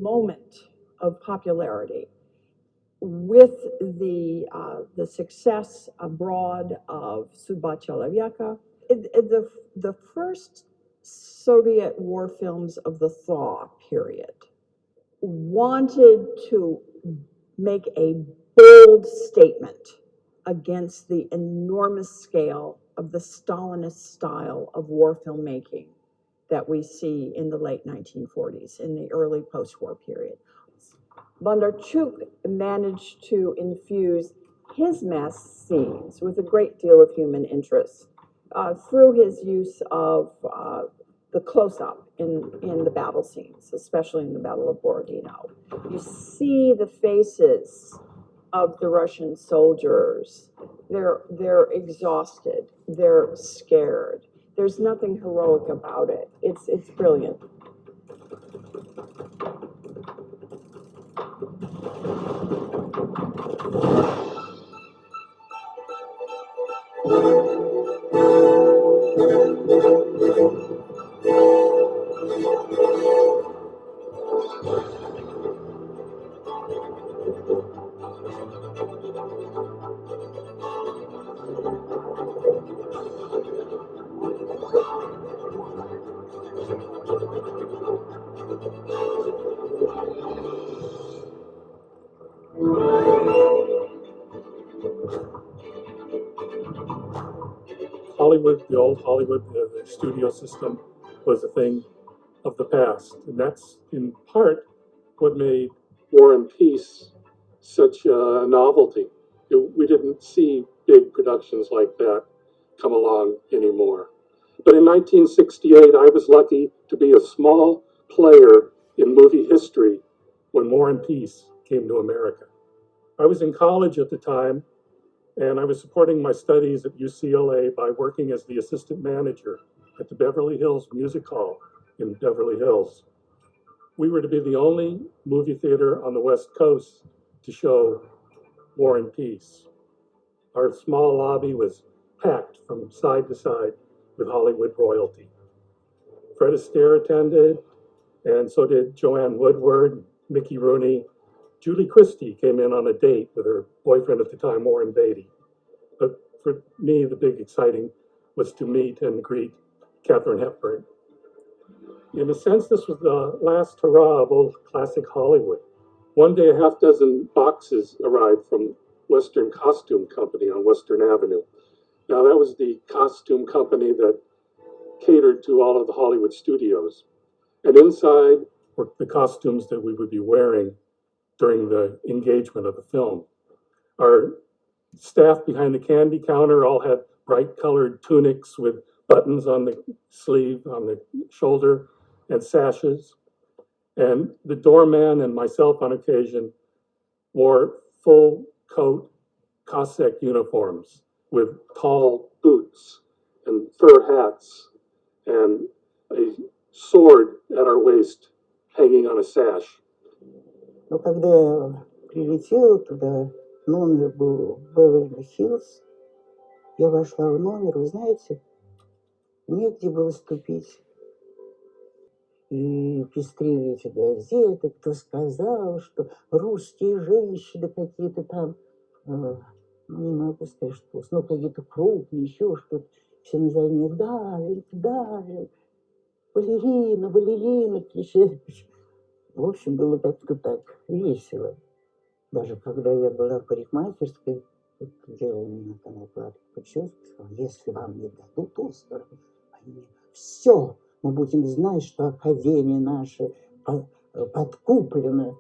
moment of popularity with the success abroad of Судьба человека. The first Soviet war films of the thaw period wanted to make a bold statement against the enormous scale of the Stalinist style of war filmmaking that we see in the late 1940s, in the early post-war period. Bondarchuk managed to infuse his mass scenes with a great deal of human interest through his use of the close-up in the battle scenes, especially in the Battle of Borodino. You see the faces of the Russian soldiers. They're exhausted. They're scared. There's nothing heroic about it. It's brilliant. Hollywood, the old Hollywood, the studio system was a thing of the past. And that's in part what made War and Peace such a novelty. We didn't see big productions like that come along anymore. But in 1968, I was lucky to be a small player in movie history when War and Peace came to America. I was in college at the time, and I was supporting my studies at UCLA by working as the assistant manager at the Beverly Hills Music Hall in Beverly Hills. We were to be the only movie theater on the West Coast to show War and Peace. Our small lobby was packed from side to side with Hollywood royalty. Fred Astaire attended, and so did Joanne Woodward, Mickey Rooney. Julie Christie came in on a date with her boyfriend at the time, Warren Beatty. But for me, the big exciting was to meet and greet Katharine Hepburn. In a sense, this was the last hurrah of old classic Hollywood. One day, a half dozen boxes arrived from Western Costume Company on Western Avenue. Now, that was the costume company that catered to all of the Hollywood studios. And inside were the costumes that we would be wearing during the engagement of the film. Our staff behind the candy counter all had bright colored tunics with buttons on the sleeve, on the shoulder, and sashes. And the doorman and myself on occasion wore full coat Cossack uniforms with tall boots and fur hats and a sword at our waist hanging on a sash. Но когда я прилетела туда, номер был Беверли-Хиллз, я вошла в номер, вы знаете, негде было ступить. И пестрили эти газеты, кто сказал, что русские женщины какие-то там, не могу сказать, что, ну, какие-то крупные, еще что-то, все названия Давин, балерина, клише. В общем, было как-то так весело. Даже когда я была в парикмахерской, делала меня там укладку прическу, сказала, если вам не дадут Оскар, все, мы будем знать, что Академия наша подкуплена.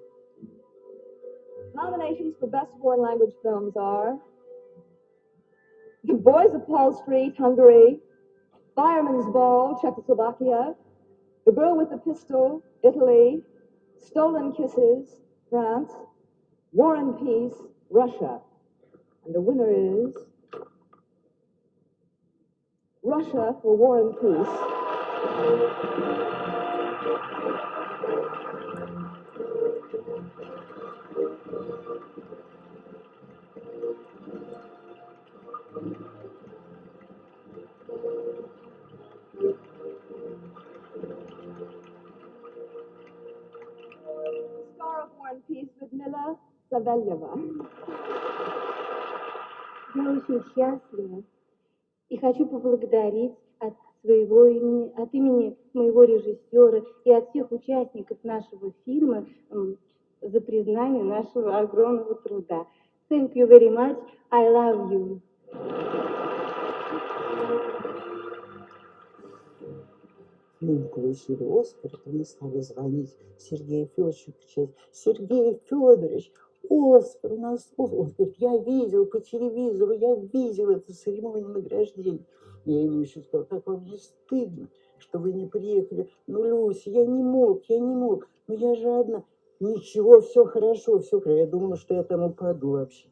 Nominations for Best Foreign Language Films are The Boys of Paul Street, Hungary, Fireman's Ball, Czechoslovakia, The Girl with the Pistol, Italy, Stolen Kisses, France, War and Peace, Russia. And the winner is Russia for War and Peace. War and Peace, Людмила Савельева. Я очень счастлива и хочу поблагодарить от своего имени, от имени моего режиссера и от всех участников нашего фильма за признание нашего огромного труда. Thank you very much. I love you. Мы получили Оскар, то мы стали звонить Сергею Федоровичу, кричать: Сергей Федорович, Оскар, у нас Оскар. Он говорит: я видел по телевизору, я видел эту церемонию награждения. Я ему еще сказала: как вам не стыдно, что вы не приехали? Ну, Люся, я не мог, ну я же одна. Ничего, все хорошо, все хорошо. Я думала, что я там упаду вообще.